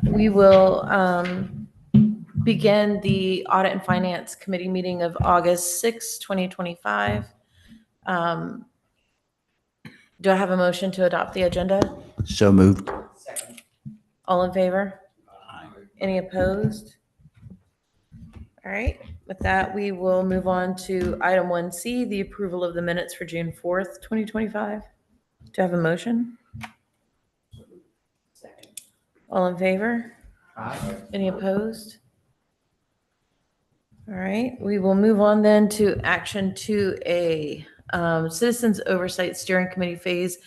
We will begin the Audit and Finance Committee meeting of August 6, 2025. Do I have a motion to adopt the agenda? So moved. All in favor? Any opposed? All right, with that, we will move on to item 1C, the approval of the minutes for June 4th, 2025. Do I have a motion? All in favor? Any opposed? All right, we will move on then to action 2A, Citizens Oversight Steering Committee Phase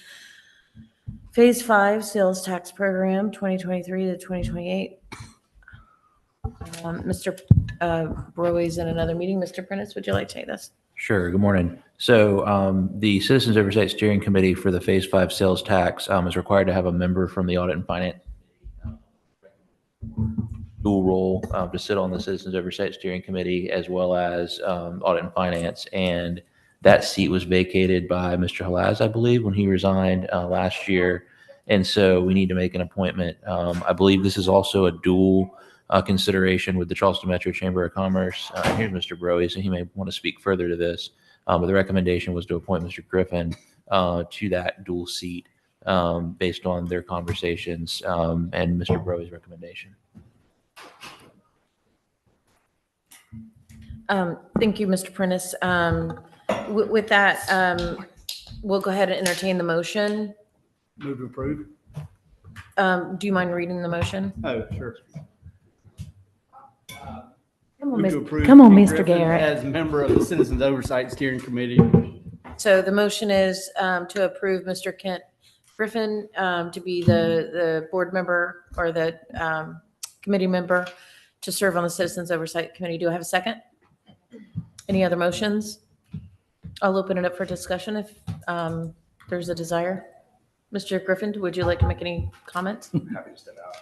5 Sales Tax Program 2023 to 2028. Mr. Broe is in another meeting. Mr. Prentice, would you like to take this? Sure. Good morning. So the Citizens Oversight Steering Committee for the Phase 5 sales tax is required to have a member from the Audit and Finance dual role to sit on the Citizens Oversight Steering Committee as well as Audit and Finance. And that seat was vacated by Mr. Halaz, I believe, when he resigned last year. And so we need to make an appointment. I believe this is also a dual consideration with the Charleston Metro Chamber of Commerce. Here's Mr. Broe, so he may want to speak further to this. But the recommendation was to appoint Mr. Griffin to that dual seat based on their conversations and Mr. Broe's recommendation. Thank you, Mr. Prentice. With that, we'll go ahead and entertain the motion. Move to approve. Do you mind reading the motion? Oh, sure. Come on, Move to approve come on, Pete Mr. Griffin Garrett. as member of the Citizens Oversight Steering Committee. So the motion is to approve Mr. Kent Griffin to be the board member or the committee member to serve on the Citizens Oversight Committee. Do I have a second? Any other motions? I'll open it up for discussion if there's a desire. Mr. Griffin, would you like to make any comments? I'm happy to step out.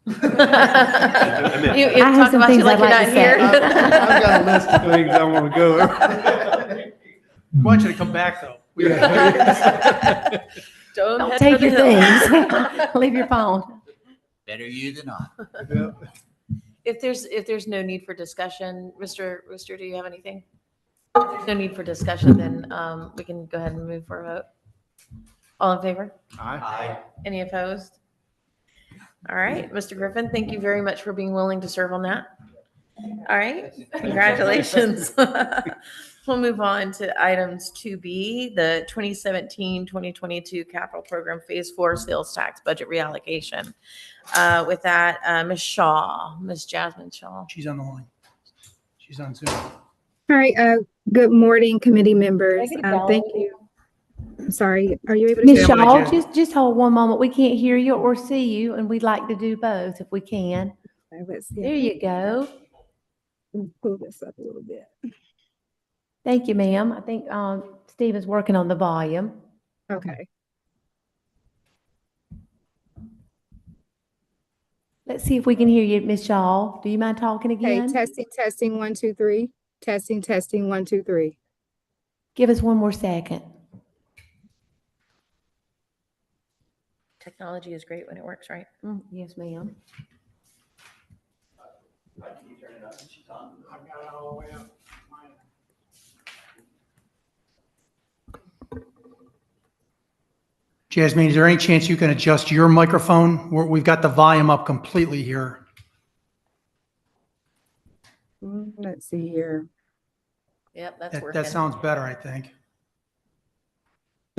You I have talk some about you things like I'd you're like not to say. here. I've got a list of things I want to go over. I want you to come back, though. Don't head Take for the your hill. things. Leave your phone. Better you than I. If there's no need for discussion, Mr. Rooster, do you have anything? If there's no need for discussion, then we can go ahead and move for a vote. All in favor? Aye. Any opposed? All right, Mr. Griffin, thank you very much for being willing to serve on that. All right, congratulations. We'll move on to items 2B, the 2017-2022 capital program phase 4 sales tax budget reallocation. With that, Ms. Shaw, Ms. Jasmine Shaw. She's on the line. She's on Zoom. All right. Good morning, committee members. Thank you. I'm sorry. Are you able to Ms. share? Shaw, just hold one moment. We can't hear you or see you, and we'd like to do both if we can. Let's see. There you go. Let me pull this up a little bit. Thank you, ma'am. I think Steve is working on the volume. Okay. Let's see if we can hear you, Ms. Shaw. Do you mind talking Okay. again? Testing, 1, 2, 3. Testing, 1, 2, 3. Give us one more second. Technology is great when it works, right? Yes, ma'am. Jasmine, is there any chance you can adjust your microphone? We've got the volume up completely here. Let's see here. Yep, that's working. That sounds better, I think.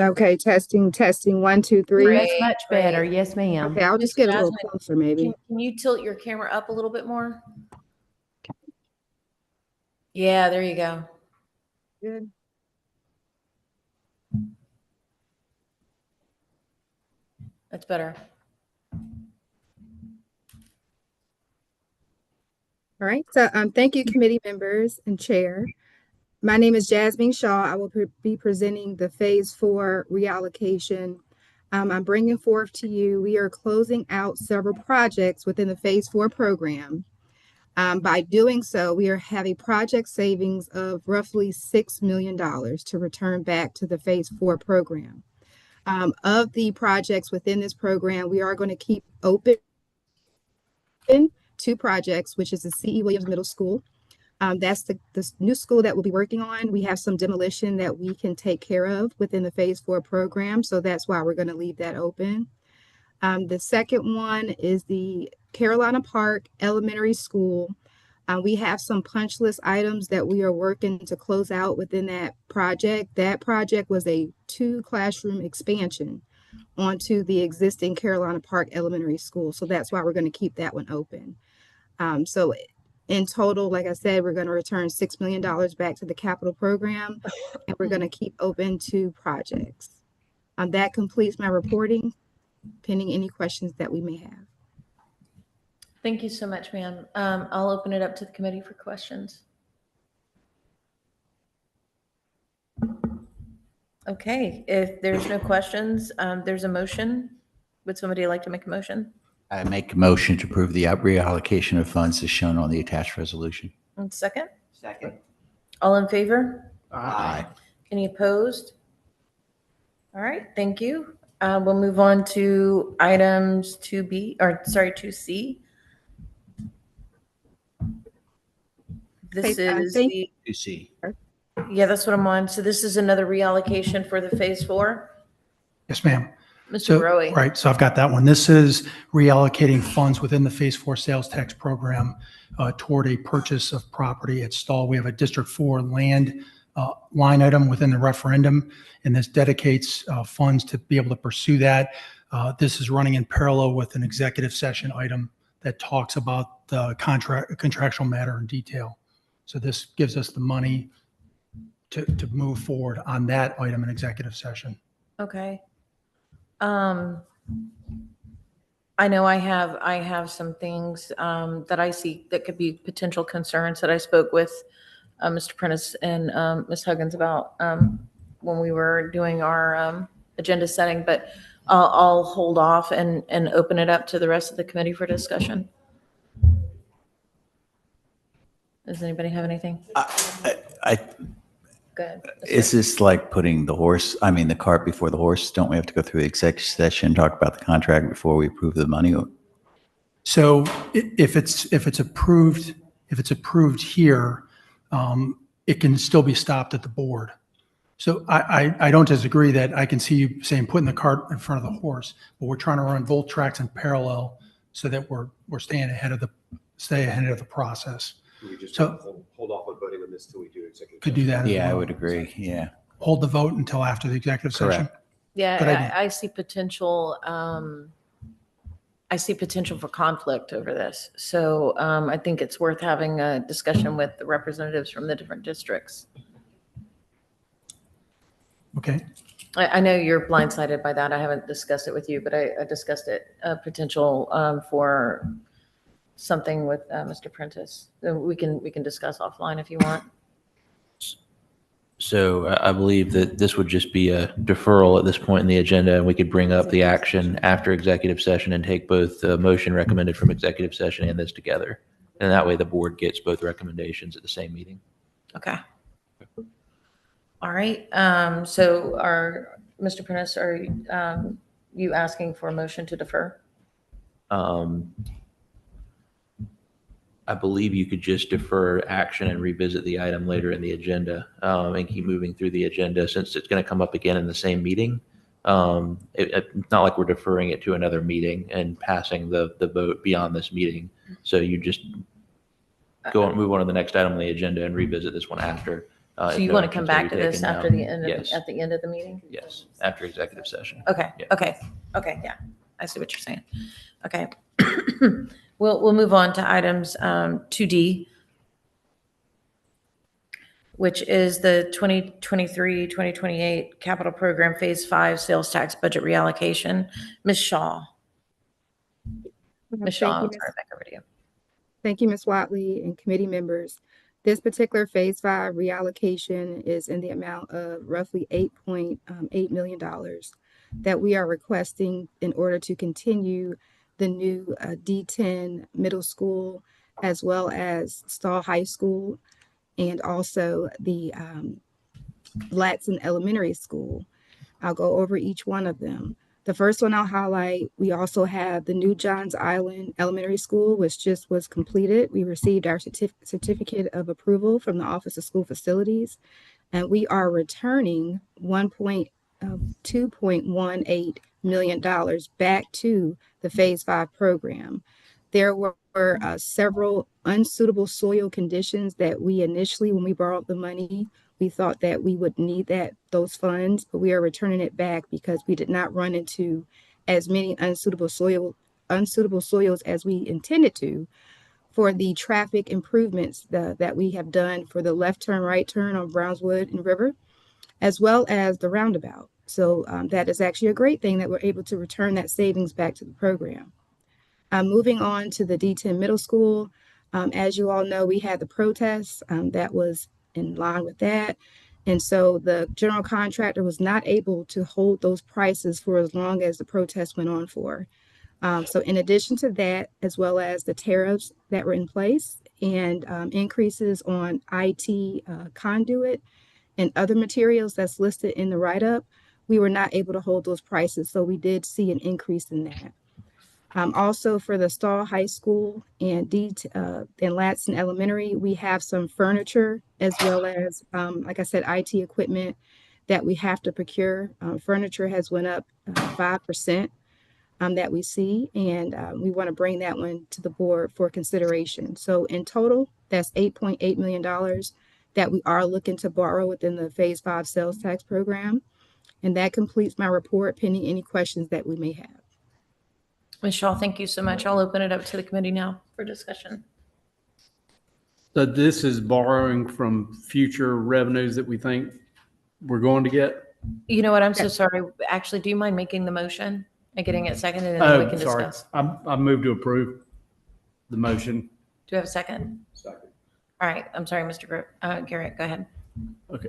Okay. Testing, 1, 2, 3. Great. That's much better. Yes, ma'am. Okay. I'll just get a little Jasmine, closer, maybe. Can you tilt your camera up a little bit more? Yeah, there you go. Good. That's better. All right. So thank you, committee members and chair. My name is Jasmine Shaw. I will be presenting the phase 4 reallocation. I'm bringing forth to you, we are closing out several projects within the phase 4 program. By doing so, we are having project savings of roughly $6 million to return back to the phase 4 program. Of the projects within this program, we are going to keep open open 2 projects, which is the C.E. Williams Middle School. That's the new school that we'll be working on. We have some demolition that we can take care of within the Phase 4 program, so that's why we're going to leave that open. The second one is the Carolina Park Elementary School. We have some punch list items that we are working to close out within that project. That project was a 2-classroom expansion onto the existing Carolina Park Elementary School, so that's why we're going to keep that one open. So in total, like I said, we're going to return $6 million back to the capital program, and we're going to keep open 2 projects. That completes my reporting, pending any questions that we may have. Thank you so much, ma'am. I'll open it up to the committee for questions. Okay, if there's no questions, there's a motion. Would somebody like to make a motion? I make a motion to approve the reallocation of funds as shown on the attached resolution. And second? Second. All in favor? Aye. Any opposed? All right, thank you. We'll move on to items 2C. This Okay, is thank- the, You see. yeah, that's what I'm on. So this is another reallocation for the Phase 4. Yes, ma'am. Mr. So, Rowe. right, so I've got that one. This is reallocating funds within the Phase 4 sales tax program toward a purchase of property at Stall. We have a District 4 land line item within the referendum, and this dedicates funds to be able to pursue that. This is running in parallel with an executive session item that talks about the contractual matter in detail. So this gives us the money to move forward on that item in executive session. Okay. I know I have some things that I see that could be potential concerns that I spoke with Mr. Prentice and Ms. Huggins about when we were doing our agenda setting, but I'll hold off and open it up to the rest of the committee for discussion. Does anybody have anything? Go ahead. Is this like putting the cart before the horse? Don't we have to go through the executive session, talk about the contract before we approve the money? So if it's approved here, it can still be stopped at the board. So I don't disagree that I can see you saying putting the cart in front of the horse, but we're trying to run both tracks in parallel so that we're staying ahead of the process. We just So- hold off on voting on this till we do executive. Could do that. as Yeah, I well. would agree. Yeah. Hold the vote until after the executive session. Correct. Good Yeah, idea. I see potential. I see potential for conflict over this. So I think it's worth having a discussion with the representatives from the different districts. Okay. I know you're blindsided by that. I haven't discussed it with you, but I discussed it, potential for something with Mr. Prentice. We can discuss offline if you want. So I believe that this would just be a deferral at this point in the agenda, and we could bring up the action after executive session and take both the motion recommended from executive session and this together. And that way the board gets both recommendations at the same meeting. Okay. All right. So Mr. Prentice, are you asking for a motion to defer? I believe you could just defer action and revisit the item later in the agenda and keep moving through the agenda since it's going to come up again in the same meeting. It's not like we're deferring it to another meeting and passing the vote beyond this meeting. So you just move on to the next item on the agenda and revisit this one after. So if you no want to action's come back to already this taken after now. the end of, Yes. at the end of the meeting? Yes, after executive session. Okay, Yeah. okay, yeah, I see what you're saying. Okay. We'll move on to items 2D, which is the 2023-2028 Capital Program Phase 5 Sales Tax Budget Reallocation. Ms. Shaw. Ms. Shaw, I'll turn it back over to you. Thank you, Ms. Watley and committee members. This particular Phase 5 reallocation is in the amount of roughly $8.8 million that we are requesting in order to continue the new D10 middle school, as well as Stall High School, and also the Latson Elementary School. I'll go over each one of them. The first one I'll highlight, we also have the new Johns Island Elementary School, which just was completed. We received our certificate of approval from the Office of School Facilities, and we are returning $2.18 million back to the Phase 5 program. There were several unsuitable soil conditions that we initially, when we borrowed the money, we thought that we would need those funds, but we are returning it back because we did not run into as many unsuitable soils as we intended to for the traffic improvements that we have done for the left turn, right turn on Brownswood and River, as well as the roundabout. So that is actually a great thing that we're able to return that savings back to the program. Moving on to the D10 Middle School, as you all know, we had the protests that was in line with that. And so the general contractor was not able to hold those prices for as long as the protest went on for. So in addition to that, as well as the tariffs that were in place and increases on IT conduit and other materials that's listed in the write-up, we were not able to hold those prices. So we did see an increase in that. Also for the Stall High School and Latson Elementary, we have some furniture as well as, like I said, IT equipment that we have to procure. Furniture has went up 5% that we see, and we want to bring that one to the board for consideration. So in total, that's $8.8 million that we are looking to borrow within the Phase 5 sales tax program. And that completes my report, pending any questions that we may have. Ms. Shaw, thank you so much. I'll open it up to the committee now for discussion. So this is borrowing from future revenues that we think we're going to get? You know what? I'm so sorry. Actually, do you mind making the motion and getting it seconded and then we can Sorry. discuss? I moved to approve the motion. Do you have a second? Second. All right. I'm sorry, Mr. Garrett, go ahead. Okay.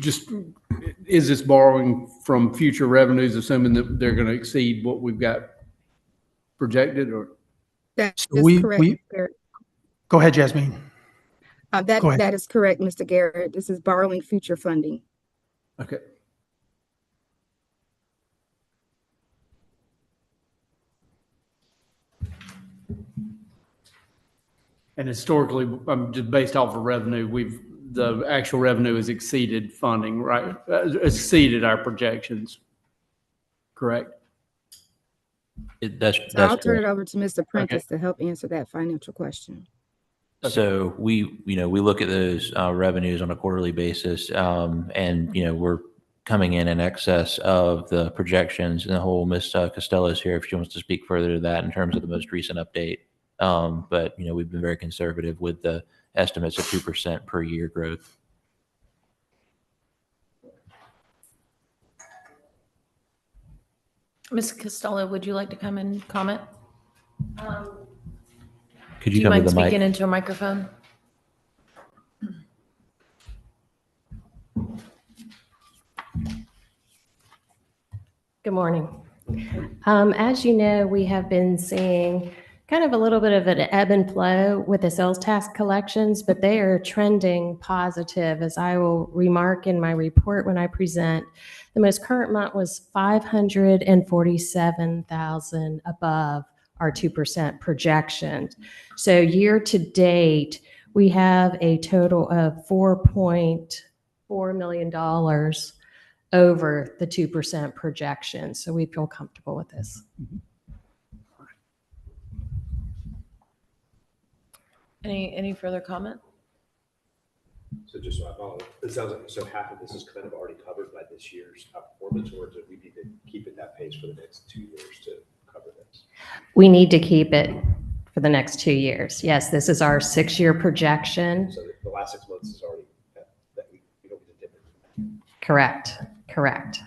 Just, is this borrowing from future revenues, assuming that they're going to exceed what we've got projected, or? That So is correct, Mr. Garrett. Go ahead, Jasmine. Go ahead. That is correct, Mr. Garrett. This is borrowing future funding. Okay. And historically, just based off of revenue, the actual revenue has exceeded funding, right? Exceeded our projections, correct? That's So I'll turn correct. it over to Mr. Prentice to help answer that financial question. So we look at those revenues on a quarterly basis, and we're coming in excess of the projections. And the whole Ms. Costello is here if she wants to speak further to that in terms of the most recent update. But we've been very conservative with the estimates of 2% per year growth. Ms. Costello, would you like to come and comment? Could Do you you come to mind the mic? speaking into a microphone? Good morning. As you know, we have been seeing kind of a little bit of an ebb and flow with the sales tax collections, but they are trending positive, as I will remark in my report when I present. The most current month was 547,000 above our 2% projection. So year to date, we have a total of $4.4 million over the 2% projection. So we feel comfortable with this. Any further comment? So just so I follow, it sounds like, so half of this is kind of already covered by this year's performance, or do we need to keep at that pace for the next 2 years to cover this? We need to keep it for the next 2 years. Yes, this is our 6-year projection. So the last 6 months is already, that we don't get a dip in. Correct, correct.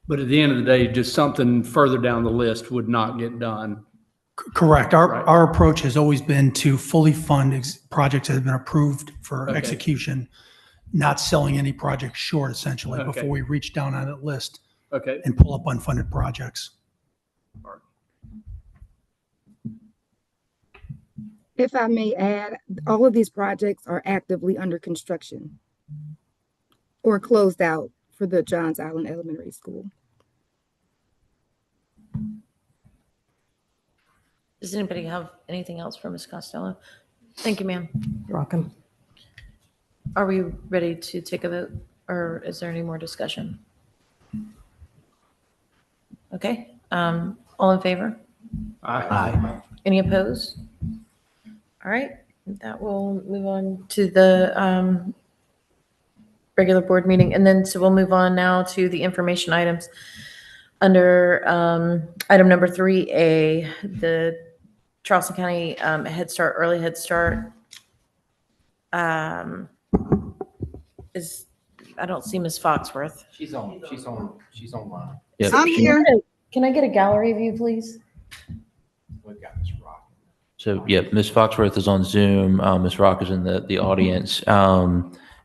But at the end of the day, just something further down the list would not get done. Correct. Our approach has always been to fully fund projects that have been approved for Okay. execution, not selling any projects short, essentially, Okay. before we reach down on that list Okay. and pull up unfunded projects. If I may add, all of these projects are actively under construction or closed out for the Johns Island Elementary School. Does anybody have anything else for Ms. Costello? Thank you, ma'am. You're welcome. Are we ready to take a vote, or is there any more discussion? Okay, all in favor? Aye. Any opposed? All right, that will move on to the regular board meeting. And then, so we'll move on now to the information items. Under item number 3A, the Charleston County Head Start, Early Head Start is, I don't see Ms. Foxworth. She's online. Yep, I'm she- here. Can I get a gallery view, please? We've got Ms. Rock. So, yep, Ms. Foxworth is on Zoom. Ms. Rock is in the audience.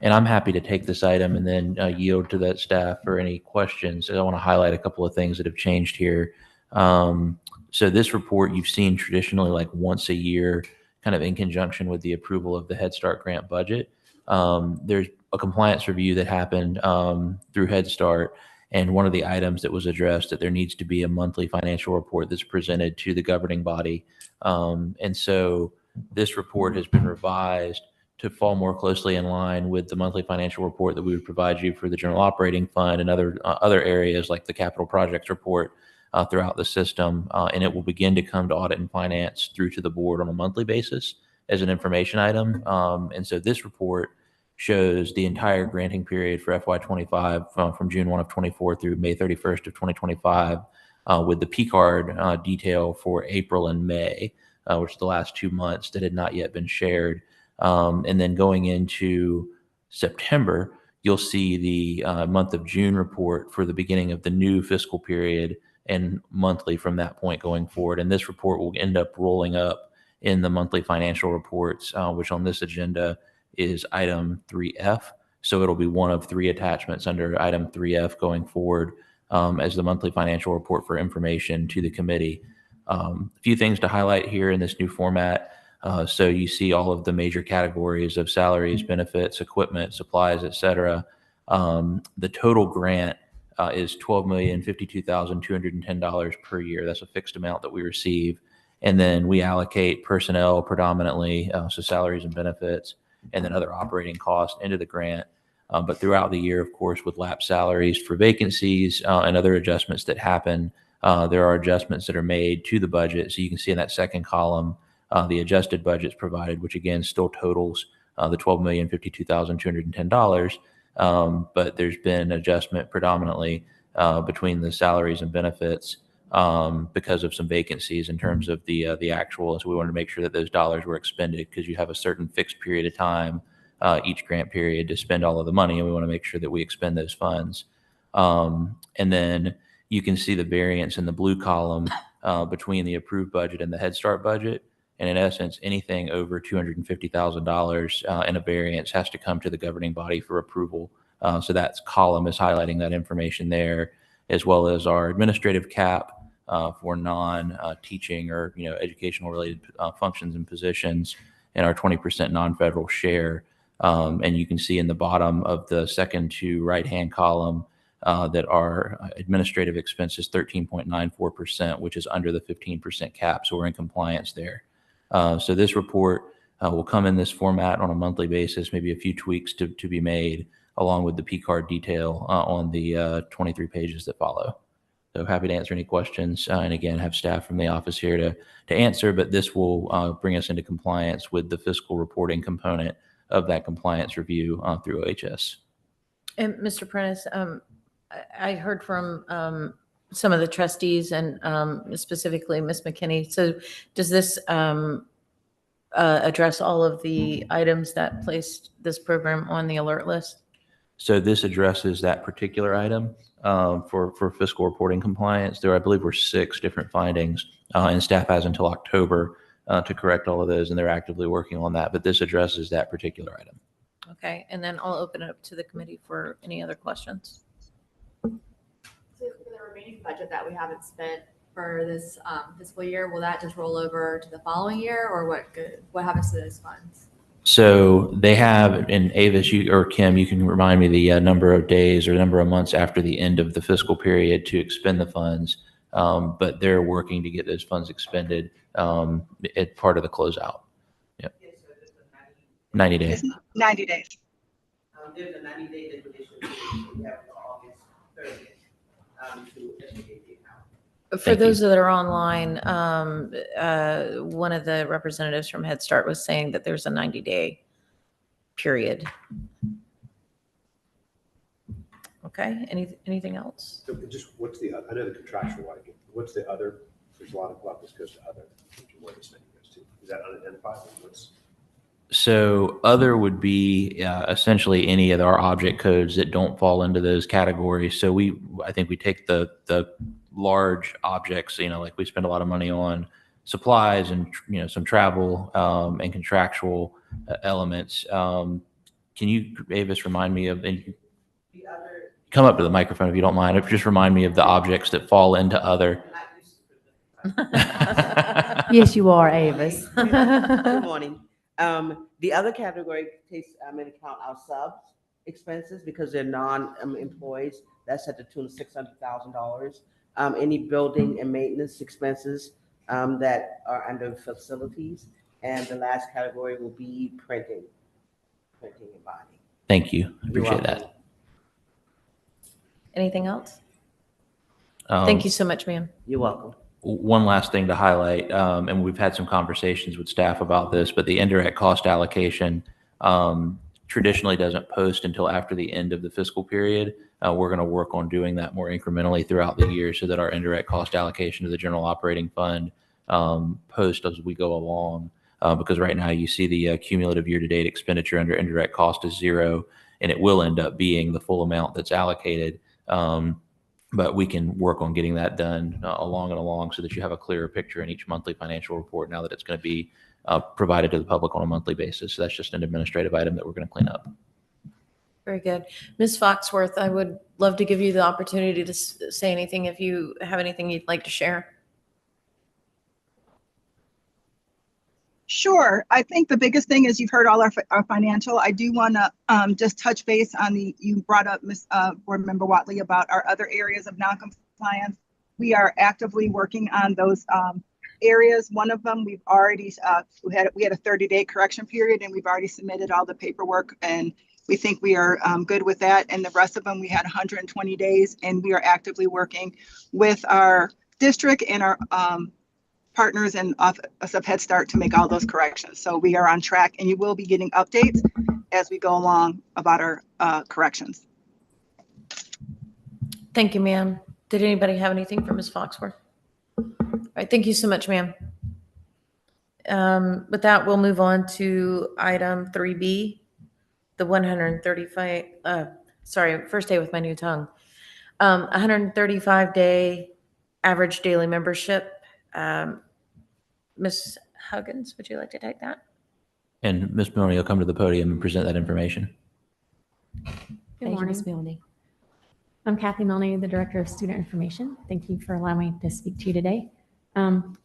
And I'm happy to take this item and then yield to that staff for any questions. I want to highlight a couple of things that have changed here. So this report you've seen traditionally like once a year, kind of in conjunction with the approval of the Head Start grant budget. There's a compliance review that happened through Head Start. And one of the items that was addressed that there needs to be a monthly financial report that's presented to the governing body. And so this report has been revised to fall more closely in line with the monthly financial report that we would provide you for the general operating fund and other areas like the capital projects report throughout the system. And it will begin to come to audit and finance through to the board on a monthly basis as an information item. And so this report shows the entire granting period for FY25 from June 1 of 24 through May 31st of 2025 with the P-card detail for April and May, which are the last 2 months that had not yet been shared. And then going into September, you'll see the month of June report for the beginning of the new fiscal period and monthly from that point going forward. And this report will end up rolling up in the monthly financial reports, which on this agenda is item 3F. So it'll be one of 3 attachments under item 3F going forward as the monthly financial report for information to the committee. A few things to highlight here in this new format. So you see all of the major categories of salaries, benefits, equipment, supplies, et cetera. The total grant is $12,052,210 per year. That's a fixed amount that we receive. And then we allocate personnel predominantly, so salaries and benefits, and then other operating costs into the grant. But throughout the year, of course, with lapsed salaries for vacancies and other adjustments that happen, there are adjustments that are made to the budget. So you can see in that second column, the adjusted budgets provided, which again still totals the $12,052,210. But there's been an adjustment predominantly between the salaries and benefits because of some vacancies in terms of the actual. So we wanted to make sure that those dollars were expended because you have a certain fixed period of time each grant period to spend all of the money, and we want to make sure that we expend those funds. And then you can see the variance in the blue column between the approved budget and the Head Start budget. And in essence, anything over $250,000 in a variance has to come to the governing body for approval. So that column is highlighting that information there, as well as our administrative cap for non-teaching or educational related functions and positions, and our 20% non-federal share. And you can see in the bottom of the second to right-hand column that our administrative expense is 13.94%, which is under the 15% cap. So we're in compliance there. So this report will come in this format on a monthly basis, maybe a few tweaks to be made, along with the P-card detail on the 23 pages that follow. So happy to answer any questions. And again, have staff from the office here to answer, but this will bring us into compliance with the fiscal reporting component of that compliance review through OHS. And Mr. Prentice, I heard from some of the trustees and specifically Ms. McKinney. So does this address all of the items that placed this program on the alert list? So this addresses that particular item for fiscal reporting compliance. There, I believe, were 6 different findings, and staff has until October to correct all of those, and they're actively working on that. But this addresses that particular item. Okay, and then I'll open it up to the committee for any other questions. So for the remaining budget that we haven't spent for this fiscal year, will that just roll over to the following year, or what happens to those funds? So they have, and Avis, you or Kim, you can remind me the number of days or number of months after the end of the fiscal period to expend the funds. But they're working to get those funds expended as part of the closeout. Yep. 90 days. 90 days. There's a 90-day liquidation period. We have to August 30th to liquidate the account. For those that are online, one of the representatives from Head Start was saying that there's a 90-day period. Okay, anything else? So just what's the, I know the contractual one, what's the other, there's a lot of this goes to other, where this money goes to. Is that unidentified? What's? So other would be essentially any of our object codes that don't fall into those categories. So I think we take the large objects, like we spend a lot of money on supplies and, some travel and contractual elements. Can you, Avis, remind me of, and come up to the microphone if you don't mind, just remind me of the objects that fall into other. Yes, you are, Avis. Good morning. The other category takes into account our subs expenses because they're non-employees. That's at the tune of $600,000. Any building and maintenance expenses that are under facilities. And the last category will be printing and binding. Thank you. I appreciate that. Anything else? Thank you so much, ma'am. You're welcome. One last thing to highlight, and we've had some conversations with staff about this, but the indirect cost allocation traditionally doesn't post until after the end of the fiscal period. We're going to work on doing that more incrementally throughout the year so that our indirect cost allocation to the general operating fund post as we go along. Because right now you see the cumulative year-to-date expenditure under indirect cost is 0, and it will end up being the full amount that's allocated. But we can work on getting that done along so that you have a clearer picture in each monthly financial report now that it's going to be provided to the public on a monthly basis. So that's just an administrative item that we're going to clean up. Very good. Ms. Foxworth, I would love to give you the opportunity to say anything if you have anything you'd like to share. Sure. I think the biggest thing is you've heard all our financial. I do want to just touch base on you brought up, Ms. Board Member Watley, about our other areas of noncompliance. We are actively working on those areas. One of them we've already, we had a 30-day correction period, and we've already submitted all the paperwork, and we think we are good with that. And the rest of them, we had 120 days, and we are actively working with our district and our partners and Office of Head Start to make all those corrections. So we are on track, and you will be getting updates as we go along about our corrections. Thank you, ma'am. Did anybody have anything for Ms. Foxworth? All right, thank you so much, ma'am. With that, we'll move on to item 3B, the 135, sorry, first day with my new tongue. 135-day average daily membership. Ms. Huggins, would you like to take that? And Ms. Milne will come to the podium and present that information. Good morning, Ms. Milne. I'm Kathy Milne, the Director of Student Information. Thank you for allowing me to speak to you today.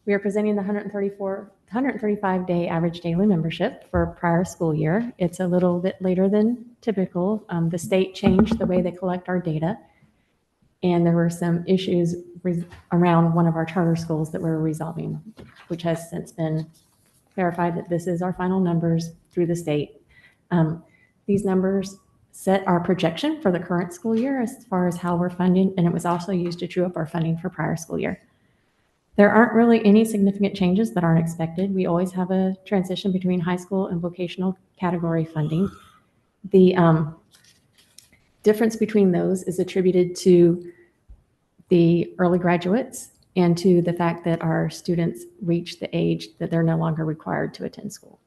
We are presenting the 135-day average daily membership for prior school year. It's a little bit later than typical. The state changed the way they collect our data, and there were some issues around one of our charter schools that we're resolving, which has since been clarified that this is our final numbers through the state. These numbers set our projection for the current school year as far as how we're funding, and it was also used to true up our funding for prior school year. There aren't really any significant changes that aren't expected. We always have a transition between high school and vocational category funding. The difference between those is attributed to the early graduates and to the fact that our students reach the age that they're no longer required to attend school.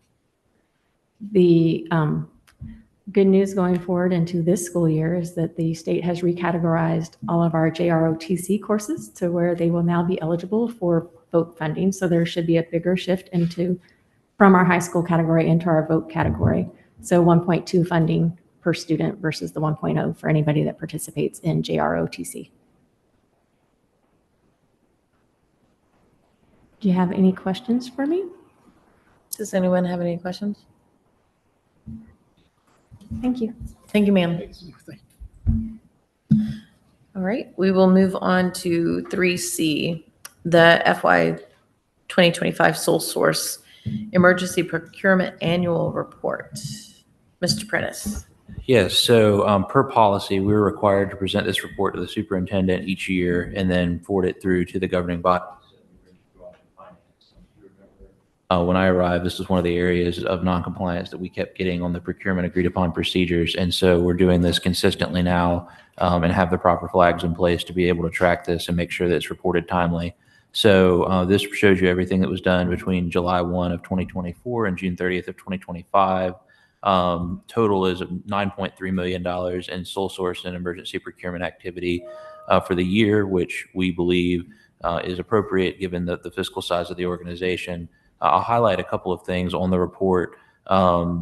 The good news going forward into this school year is that the state has recategorized all of our JROTC courses to where they will now be eligible for vote funding. So there should be a bigger shift from our high school category into our vote category. So 1.2 funding per student versus the 1.0 for anybody that participates in JROTC. Do you have any questions for me? Does anyone have any questions? Thank you. Thank you, ma'am. All right, we will move on to 3C, the FY 2025 sole source emergency procurement annual report. Mr. Prentice. Yes, so per policy, we're required to present this report to the superintendent each year and then forward it through to the governing body. When I arrived, this was one of the areas of noncompliance that we kept getting on the procurement agreed upon procedures. And so we're doing this consistently now and have the proper flags in place to be able to track this and make sure that it's reported timely. So this shows you everything that was done between July 1 of 2024 and June 30th of 2025. Total is $9.3 million in sole source and emergency procurement activity for the year, which we believe is appropriate given the fiscal size of the organization. I'll highlight a couple of things on the report.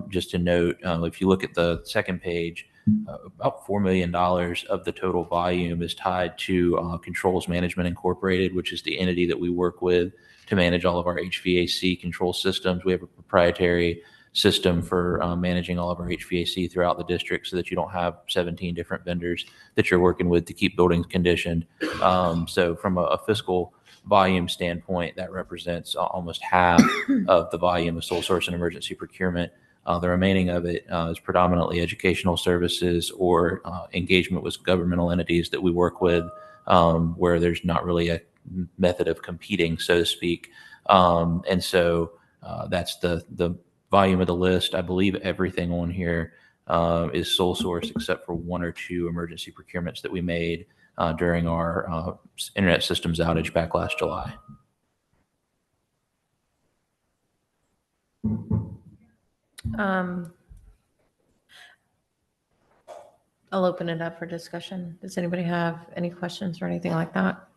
Just to note, if you look at the second page, about $4 million of the total volume is tied to Controls Management Incorporated, which is the entity that we work with to manage all of our HVAC control systems. We have a proprietary system for managing all of our HVAC throughout the district so that you don't have 17 different vendors that you're working with to keep buildings conditioned. So from a fiscal volume standpoint, that represents almost half of the volume of sole source and emergency procurement. The remaining of it is predominantly educational services or engagement with governmental entities that we work with where there's not really a method of competing, so to speak. And so that's the volume of the list. I believe everything on here is sole source except for one or two emergency procurements that we made during our internet systems outage back last July. I'll open it up for discussion. Does anybody have any questions or anything like that?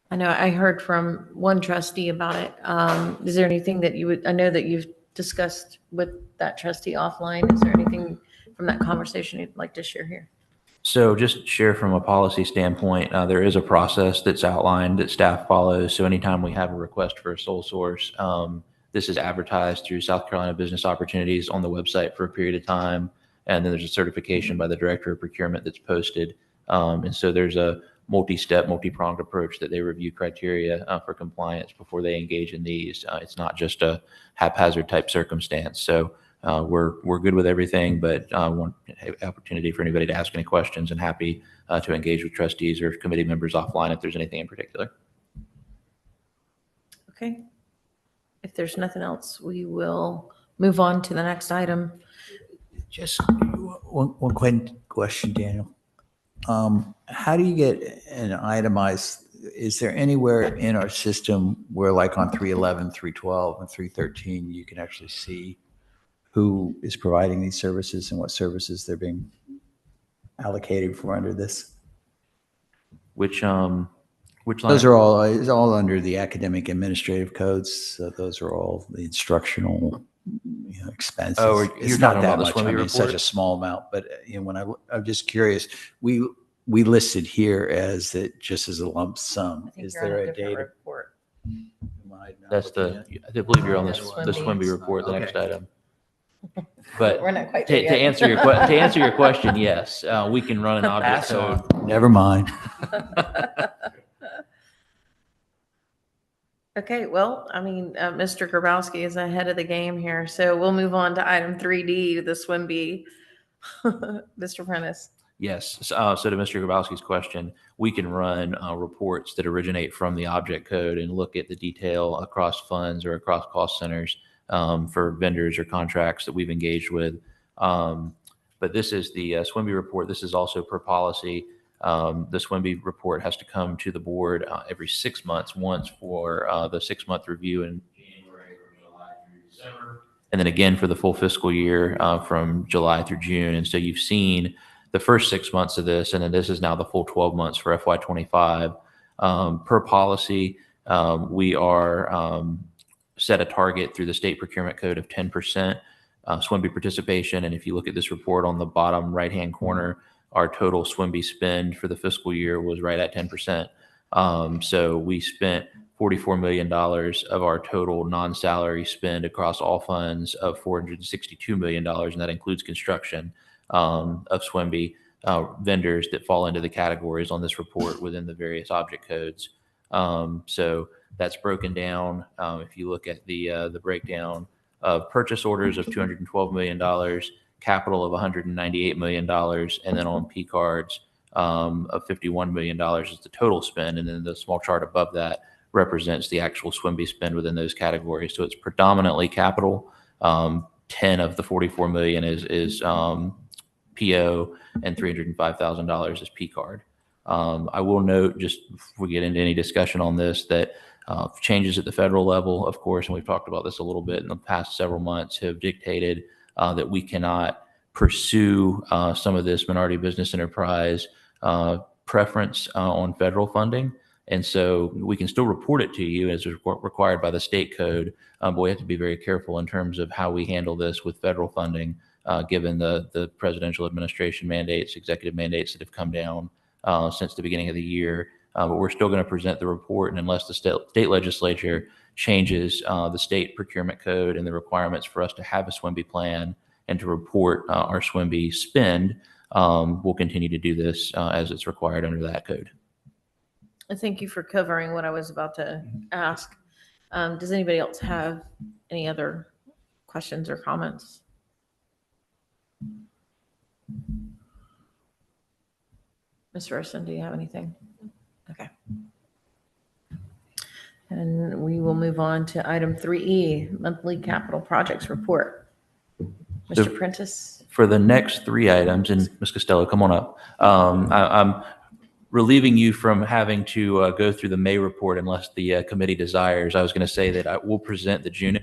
I know I heard from one trustee about it. Is there anything that you would, I know that you've discussed with that trustee offline. Is there anything from that conversation you'd like to share here? So just share from a policy standpoint, there is a process that's outlined that staff follows. So anytime we have a request for a sole source, this is advertised through South Carolina Business Opportunities on the website for a period of time. And then there's a certification by the Director of Procurement that's posted. And so there's a multi-step, multi-pronged approach that they review criteria for compliance before they engage in these. It's not just a haphazard type circumstance. So we're good with everything, but want opportunity for anybody to ask any questions and happy to engage with trustees or committee members offline if there's anything in particular. Okay. If there's nothing else, we will move on to the next item. Just one quick question, Daniel. How do you get an itemized, is there anywhere in our system where like on 311, 312, and 313, you can actually see who is providing these services and what services they're being allocated for under this? Which line? Those are all, it's all under the academic administrative codes. So those are all the instructional expenses. Oh, it's you're not talking that about the much. SWIMBY I mean, it's such report? a small amount, but when I'm just curious, we listed here as it just as a lump sum. Is there a data? report? That's I believe you're on the SWIMBY report, the Okay. next item. But We're not quite to there yet. answer your question, yes, we can run an object code. Never mind. Okay, well, I mean, Mr. Grabowski is ahead of the game here, so we'll move on to item 3D, the SWIMBY. Mr. Prentice. Yes. So to Mr. Grabowski's question, we can run reports that originate from the object code and look at the detail across funds or across cost centers for vendors or contracts that we've engaged with. But this is the SWIMBY report. This is also per policy. The SWIMBY report has to come to the board every 6 months, once for the 6-month review in January or July through December, and then again for the full fiscal year from July through June. And so you've seen the first 6 months of this, and then this is now the full 12 months for FY25. Per policy, we are set a target through the state procurement code of 10% SWIMBY participation. And if you look at this report on the bottom right-hand corner, our total SWIMBY spend for the fiscal year was right at 10%. So we spent $44 million of our total non-salary spend across all funds of $462 million, and that includes construction of SWIMBY vendors that fall into the categories on this report within the various object codes. So that's broken down. If you look at the breakdown of purchase orders of $212 million, capital of $198 million, and then on P cards of $51 million is the total spend. And then the small chart above that represents the actual SWIMBY spend within those categories. So it's predominantly capital. 10 of the 44 million is PO, and $305,000 is P card. I will note, just before we get into any discussion on this, that changes at the federal level, of course, and we've talked about this a little bit in the past several months, have dictated that we cannot pursue some of this minority business enterprise preference on federal funding. And so we can still report it to you as required by the state code, but we have to be very careful in terms of how we handle this with federal funding, given the presidential administration mandates, executive mandates that have come down since the beginning of the year. But we're still going to present the report, and unless the state legislature changes the state procurement code and the requirements for us to have a SWIMBY plan and to report our SWIMBY spend, we'll continue to do this as it's required under that code. Thank you for covering what I was about to ask. Does anybody else have any other questions or comments? Ms. Rosen, do you have anything? Okay. And we will move on to item 3E, monthly capital projects report. Mr. So Prentice? For the next three items, and Ms. Costello, come on up. I'm relieving you from having to go through the May report unless the committee desires. I was going to say that I will present the June,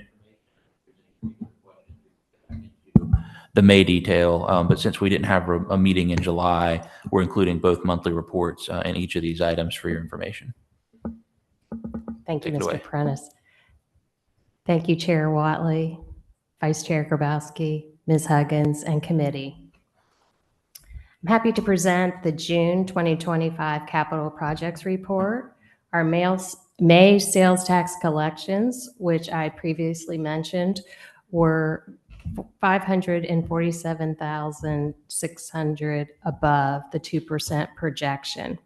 the May detail, but since we didn't have a meeting in July, we're including both monthly reports in each of these items for your information. Thank you, Take it away. Mr. Prentice. Thank you, Chair Watley, Vice Chair Grabowski, Ms. Huggins, and committee. I'm happy to present the June 2025 capital projects report. Our May sales tax collections, which I previously mentioned, were $547,600 above the 2% projection.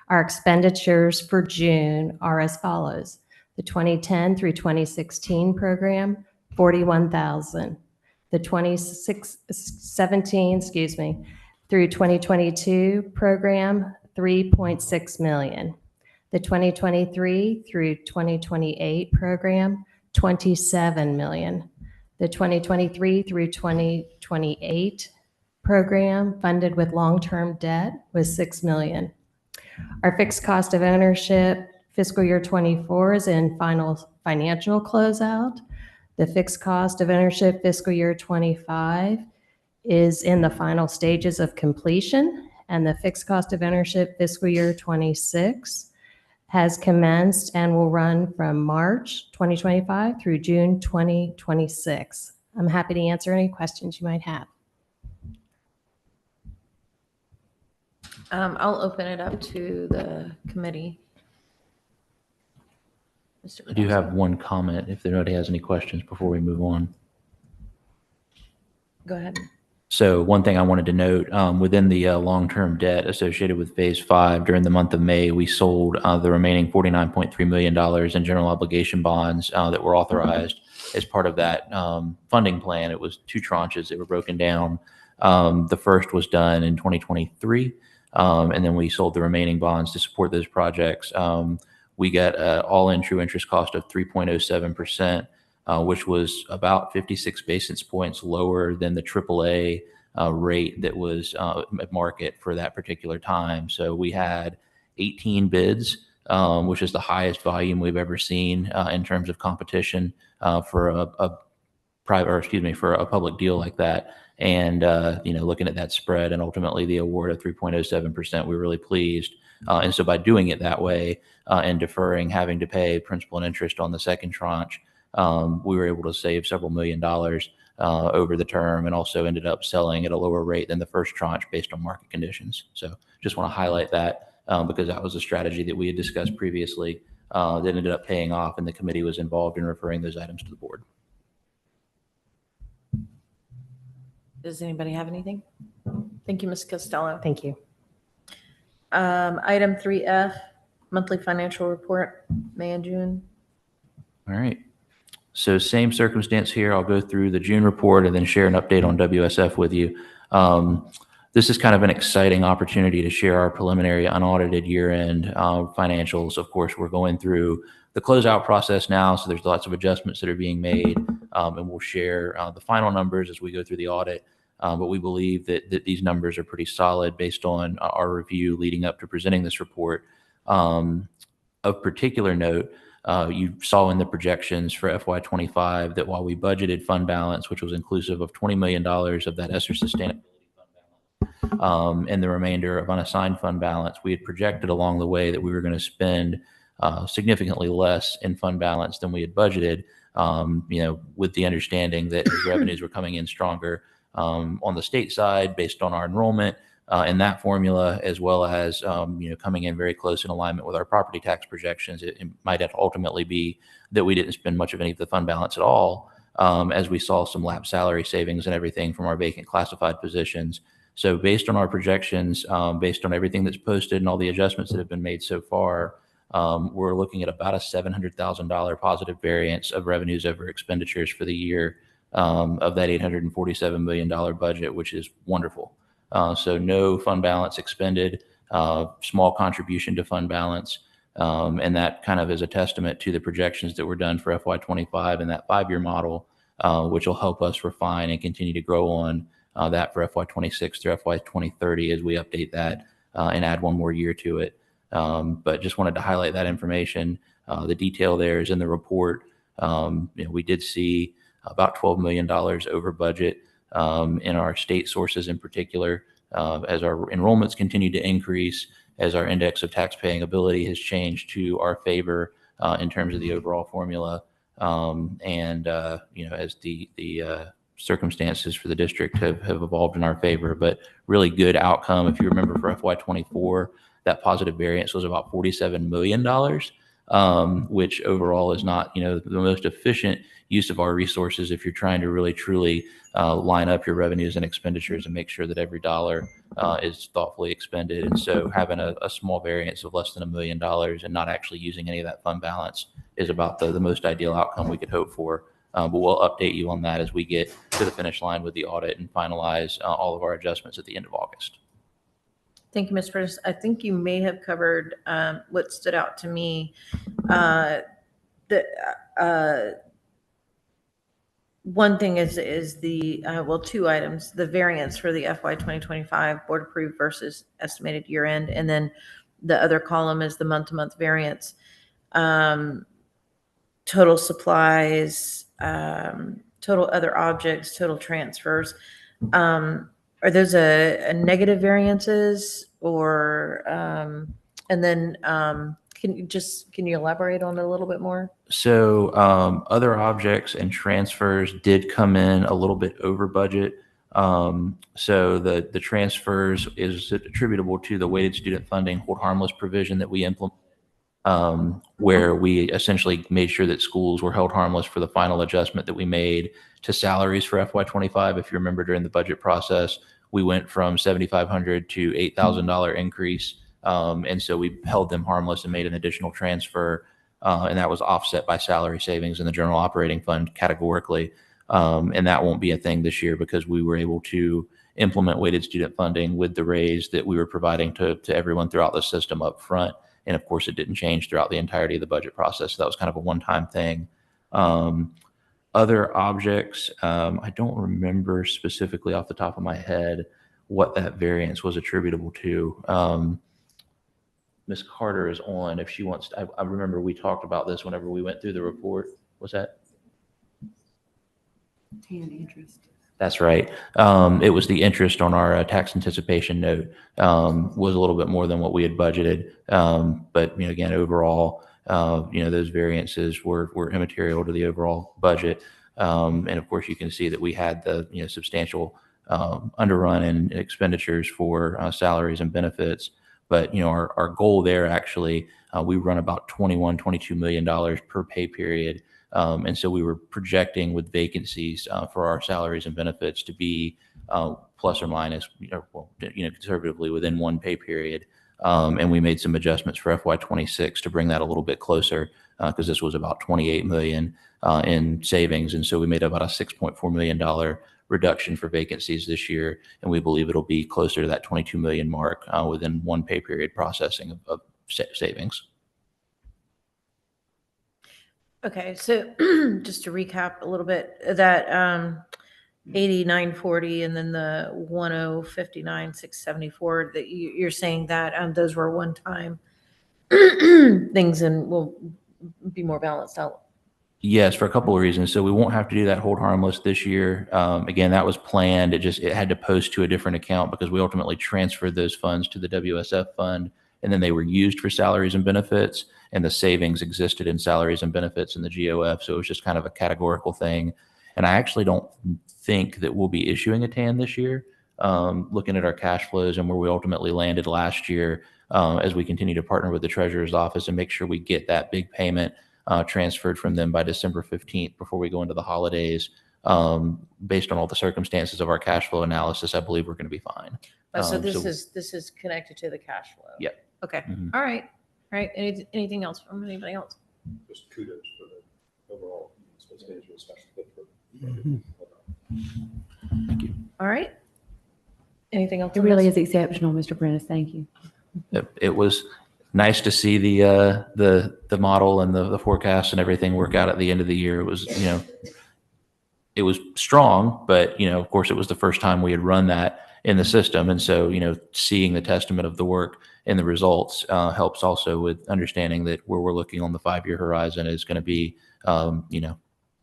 Our expenditures for June are as follows. The 2010 through 2016 program, $41,000. The 2017, through 2022 program, $3.6 million. The 2023 through 2028 program, $27 million. The 2023 through 2028 program funded with long-term debt was $6 million. Our fixed cost of ownership fiscal year 24 is in final financial closeout. The fixed cost of ownership fiscal year 25 is in the final stages of completion, and the fixed cost of ownership fiscal year 26 has commenced and will run from March 2025 through June 2026. I'm happy to answer any questions you might have. I'll open it up to the committee. I do have one comment if nobody has any questions before we move on. Go ahead. So one thing I wanted to note, within the long-term debt associated with Phase 5, during the month of May, we sold the remaining $49.3 million in general obligation bonds that were authorized as part of that funding plan. It was two tranches that were broken down. The first was done in 2023, and then we sold the remaining bonds to support those projects. We got an all-in true interest cost of 3.07%. Which was about 56 basis points lower than the AAA rate that was at market for that particular time. So we had 18 bids, which is the highest volume we've ever seen in terms of competition for a public deal like that. And looking at that spread and ultimately the award of 3.07%, we're really pleased. And so by doing it that way and deferring having to pay principal and interest on the second tranche, we were able to save several $1 million over the term, and also ended up selling at a lower rate than the first tranche based on market conditions. So just want to highlight that because that was a strategy that we had discussed previously that ended up paying off, and the committee was involved in referring those items to the board. Does anybody have anything? Thank you, Ms. Costello. Thank you. Item 3F, monthly financial report, May and June. All right. So same circumstance here. I'll go through the June report and then share an update on WSF with you. This is kind of an exciting opportunity to share our preliminary unaudited year-end financials. Of course, we're going through the closeout process now, so there's lots of adjustments that are being made, and we'll share the final numbers as we go through the audit. But we believe that these numbers are pretty solid based on our review leading up to presenting this report. Of particular note, you saw in the projections for FY25 that while we budgeted fund balance, which was inclusive of $20 million of that ESSER sustainability fund balance, and the remainder of unassigned fund balance, we had projected along the way that we were going to spend significantly less in fund balance than we had budgeted, with the understanding that as revenues were coming in stronger on the state side based on our enrollment, in that formula, as well as coming in very close in alignment with our property tax projections, it might ultimately be that we didn't spend much of any of the fund balance at all, as we saw some lapsed salary savings and everything from our vacant classified positions. So based on our projections, based on everything that's posted and all the adjustments that have been made so far, we're looking at about a $700,000 positive variance of revenues over expenditures for the year of that $847 million budget, which is wonderful. So no fund balance expended, small contribution to fund balance. And that kind of is a testament to the projections that were done for FY25 and that 5-year model, which will help us refine and continue to grow on that for FY26 through FY2030 as we update that and add one more year to it. But just wanted to highlight that information. The detail there is in the report. We did see about $12 million over budget in our state sources in particular, as our enrollments continue to increase, as our index of tax-paying ability has changed to our favor in terms of the overall formula, and as the circumstances for the district have evolved in our favor. But really good outcome. If you remember for FY24, that positive variance was about $47 million, which overall is not the most efficient use of our resources if you're trying to really truly line up your revenues and expenditures and make sure that every dollar is thoughtfully expended. And so having a small variance of less than $1 million and not actually using any of that fund balance is about the most ideal outcome we could hope for. But we'll update you on that as we get to the finish line with the audit and finalize all of our adjustments at the end of August. Thank you, Ms. Prentice. I think you may have covered what stood out to me. One thing is the, two items, the variance for the FY 2025 board approved versus estimated year end. And then the other column is the month-to-month variance. Total supplies, total other objects, total transfers. Are those a negative variances or, and then can you elaborate on it a little bit more? So other objects and transfers did come in a little bit over budget. So the transfers is attributable to the weighted student funding hold harmless provision that we implemented, where we essentially made sure that schools were held harmless for the final adjustment that we made to salaries for FY25. If you remember, during the budget process, we went from $7,500 to $8,000 increase. And so we held them harmless and made an additional transfer. And that was offset by salary savings in the general operating fund categorically. And that won't be a thing this year because we were able to implement weighted student funding with the raise that we were providing to everyone throughout the system up front. And of course, it didn't change throughout the entirety of the budget process. So that was kind of a one-time thing. Other objects, I don't remember specifically off the top of my head what that variance was attributable to. Ms. Carter is on. If she wants to, I remember we talked about this whenever we went through the report. Was that? And interest. That's right. It was the interest on our tax anticipation note was a little bit more than what we had budgeted. But again, overall, those variances were immaterial to the overall budget. And of course, you can see that we had the substantial underrun in expenditures for salaries and benefits, But, our goal there actually, we run about $22 million per pay period. And so we were projecting with vacancies for our salaries and benefits to be plus or minus, conservatively within one pay period. And we made some adjustments for FY26 to bring that a little bit closer because this was about 28 million in savings. And so we made about a $6.4 million reduction for vacancies this year. And we believe it'll be closer to that 22 million mark within one pay period processing of savings. Okay, so just to recap a little bit, that 8940 and then the 1059,674 that you're saying that those were one-time things and will be more balanced out. Yes, for a couple of reasons. So we won't have to do that hold harmless this year. Again, that was planned. It had to post to a different account because we ultimately transferred those funds to the WSF fund, and then they were used for salaries and benefits, and the savings existed in salaries and benefits in the GOF. So it was just kind of a categorical thing. And I actually don't think that we'll be issuing a TAN this year. Looking at our cash flows and where we ultimately landed last year, as we continue to partner with the Treasurer's Office and make sure we get that big payment transferred from them by December 15th before we go into the holidays. Based on all the circumstances of our cash flow analysis, I believe we're going to be fine. So this is connected to the cash flow. Yep. Okay. Mhm. All right. Anything else from anybody else? Just kudos for the overall expense management, especially for. Thank you. All right. Anything else? It really is exceptional, Mr. Prentice. Thank you. It was nice to see the model and the forecast and everything work out at the end of the year. It was, it was strong, but, of course, it was the first time we had run that in the system. And so, seeing the testament of the work and the results helps also with understanding that where we're looking on the 5-year horizon is going to be,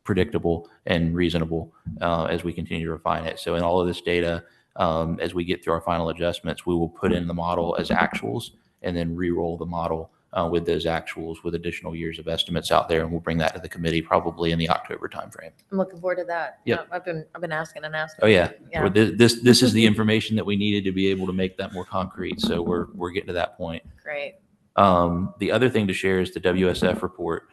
predictable and reasonable as we continue to refine it. So in all of this data, as we get through our final adjustments, we will put in the model as actuals and then re-roll the model with those actuals with additional years of estimates out there. And we'll bring that to the committee probably in the October timeframe. I'm looking forward to that. Yep. I've been asking and asking. Oh yeah. Yeah. This is the information that we needed to be able to make that more concrete. So we're getting to that point. Great. The other thing to share is the WSF report.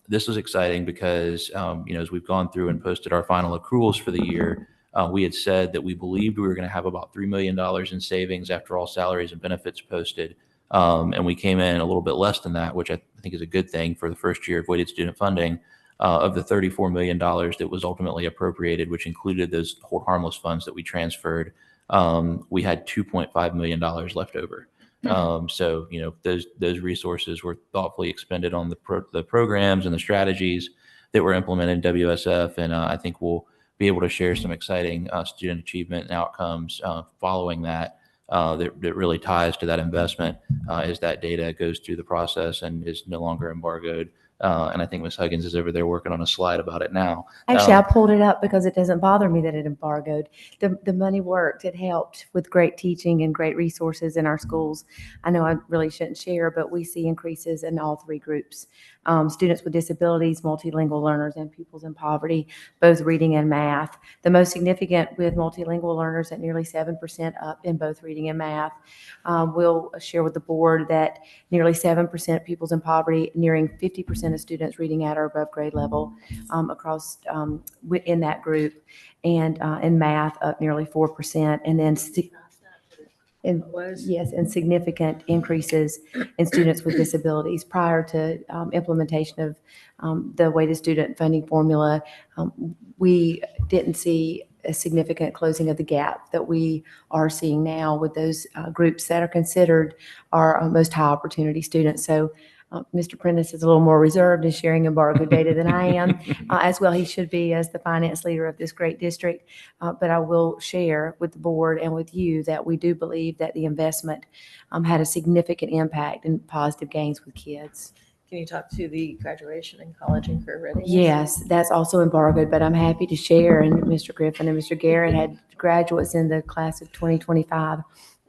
This was exciting because, as we've gone through and posted our final accruals for the year, we had said that we believed we were going to have about $3 million in savings after all salaries and benefits posted. And we came in a little bit less than that, which I think is a good thing for the first year of weighted student funding. Of the $34 million that was ultimately appropriated, which included those hold harmless funds that we transferred, we had $2.5 million left over. So, those resources were thoughtfully expended on the programs and the strategies that were implemented in WSF. And I think we'll be able to share some exciting student achievement and outcomes following that. That really ties to that investment as that data goes through the process and is no longer embargoed. And I think Ms. Huggins is over there working on a slide about it now. Actually, I pulled it up because it doesn't bother me that it embargoed. The money worked. It helped with great teaching and great resources in our schools. I know I really shouldn't share, but we see increases in all three groups. Students with disabilities, multilingual learners, and pupils in poverty, both reading and math. The most significant with multilingual learners at nearly 7% up in both reading and math. We'll share with the board that nearly 7% of pupils in poverty, nearing 50% of students reading at or above grade level across in that group, and in math up nearly 4%, and then and significant increases in students with disabilities. Prior to implementation of the weighted student funding formula, we didn't see a significant closing of the gap that we are seeing now with those groups that are considered our most high opportunity students. So Mr. Prentice is a little more reserved in sharing embargo data than I am, as well he should be as the finance leader of this great district. But I will share with the board and with you that we do believe that the investment had a significant impact and positive gains with kids. Can you talk to the graduation and college and career readiness? Yes, that's also embargoed, but I'm happy to share. And Mr. Griffin and Mr. Garrett had graduates in the class of 2025,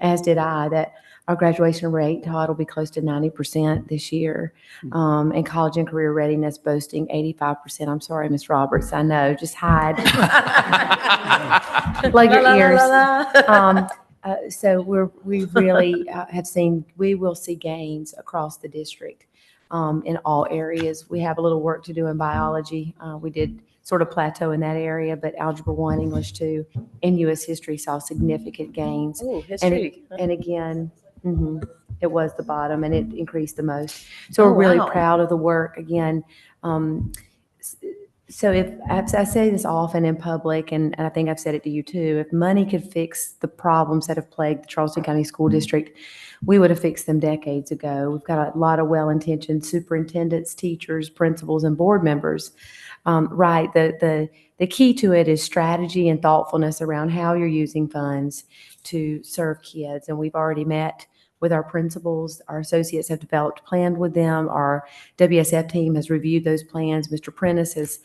as did I, that our graduation rate taught will be close to 90% this year. And college and career readiness boasting 85%. I'm sorry, Ms. Roberts, I know, just hide. Plug your ears. So we really we will see gains across the district in all areas. We have a little work to do in biology. We did sort of plateau in that area, but Algebra 1, English 2, and U.S. History saw significant gains. Oh, history. And again, it was the bottom and it increased the most. So we're Oh, really wow. proud of the work again. So if I say this often in public, and I think I've said it to you too, if money could fix the problems that have plagued the Charleston County School District, we would have fixed them decades ago. We've got a lot of well-intentioned superintendents, teachers, principals, and board members. Right. The key to it is strategy and thoughtfulness around how you're using funds to serve kids. And we've already met with our principals. Our associates have developed a plan with them. Our WSF team has reviewed those plans. Mr. Prentice has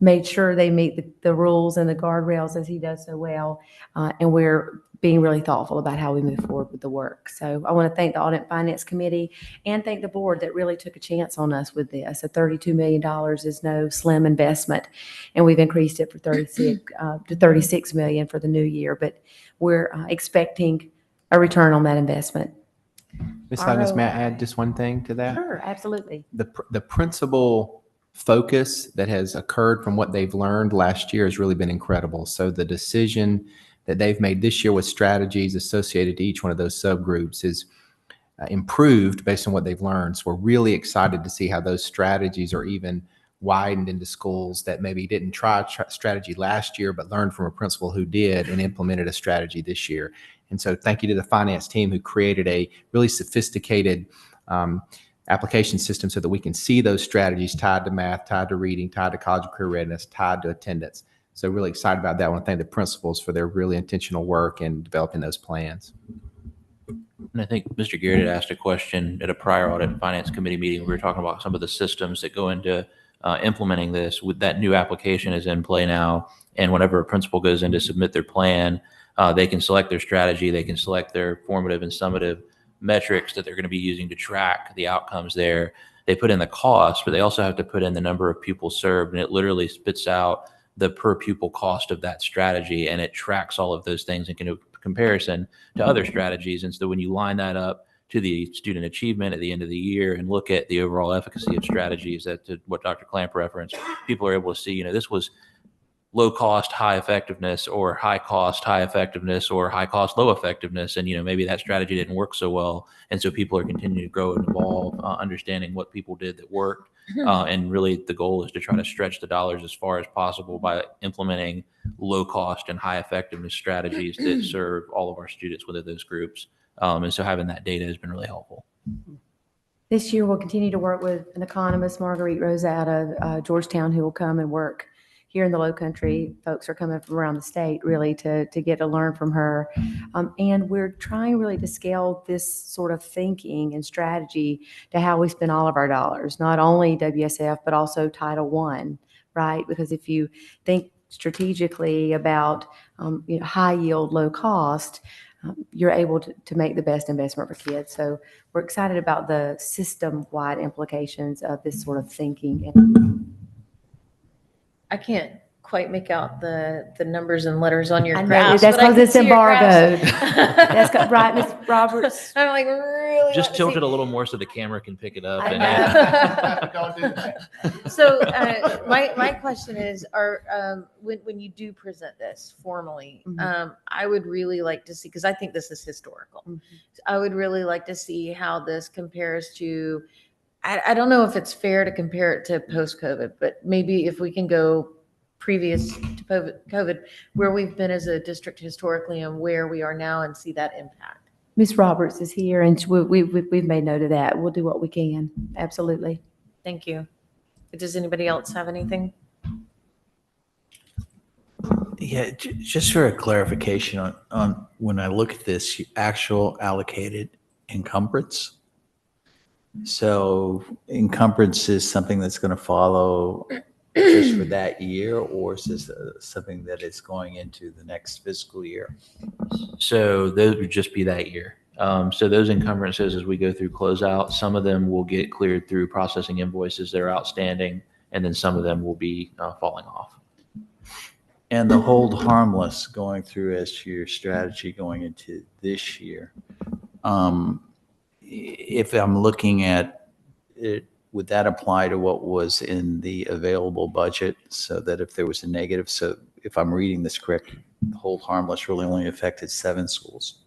made sure they meet the rules and the guardrails as he does so well. And we're being really thoughtful about how we move forward with the work. So I want to thank the Audit and Finance Committee and thank the board that really took a chance on us with this. So $32 million is no slim investment. And we've increased it for 36 million for the new year. But we're expecting a return on that investment. Ms. Huggins, may I add just one thing to that? Sure, absolutely. The principal focus that has occurred from what they've learned last year has really been incredible. So the decision that they've made this year with strategies associated to each one of those subgroups is improved based on what they've learned. So we're really excited to see how those strategies are even widened into schools that maybe didn't try strategy last year, but learned from a principal who did and implemented a strategy this year. And so thank you to the finance team who created a really sophisticated application system so that we can see those strategies tied to math, tied to reading, tied to college and career readiness, tied to attendance. So really excited about that. I want to thank the principals for their really intentional work in developing those plans. And I think Mr. Garrett had asked a question at a prior Audit and Finance Committee meeting. We were talking about some of the systems that go into implementing this. With that new application is in play now, and whenever a principal goes in to submit their plan, they can select their strategy, they can select their formative and summative metrics that they're going to be using to track the outcomes there. They put in the cost, but they also have to put in the number of pupils served, and it literally spits out the per pupil cost of that strategy, and it tracks all of those things in comparison to other strategies. And so when you line that up to the student achievement at the end of the year and look at the overall efficacy of strategies, that what Dr. Clamp referenced, people are able to see, this was low cost, high effectiveness, or high cost, high effectiveness, or high cost, low effectiveness. And, maybe that strategy didn't work so well. And so people are continuing to grow and evolve, understanding what people did that worked. And really the goal is to try to stretch the dollars as far as possible by implementing low cost and high effectiveness strategies that serve all of our students within those groups. And so having that data has been really helpful. This year, we'll continue to work with an economist, Marguerite Rosa, out of Georgetown, who will come and work here in the Low Country. Folks are coming from around the state really to get to learn from her. And we're trying really to scale this sort of thinking and strategy to how we spend all of our dollars, not only WSF, but also Title I, right? Because if you think strategically about high yield, low cost, you're able to make the best investment for kids. So we're excited about the system-wide implications of this sort of thinking. I can't quite make out the numbers and letters on your I know, graphs. that's but I because can it's see your embargoed. graphs. That's right, Ms. Roberts. I'm like, really? Just want to tilt see. it a little more so the camera can pick it up. I And Don't do that. So my question is, when you do present this formally, I would really like to see, because I think this is historical. I would really like to see how this compares to, I don't know if it's fair to compare it to post-COVID, but maybe if we can go previous to COVID, where we've been as a district historically and where we are now, and see that impact. Ms. Roberts is here, and we've made note of that. We'll do what we can. Absolutely. Thank you. Does anybody else have anything? Yeah, just for a clarification on when I look at this actual allocated encumbrance. So encumbrance is something that's going to follow just for that year, or is this something that is going into the next fiscal year? So those would just be that year. So those encumbrances, as we go through closeout, some of them will get cleared through processing invoices that are outstanding, and then some of them will be falling off. And the hold harmless going through as to your strategy going into this year. If I'm looking at it, would that apply to what was in the available budget so that if there was a negative, so if I'm reading this correct, hold harmless really only affected 7 schools?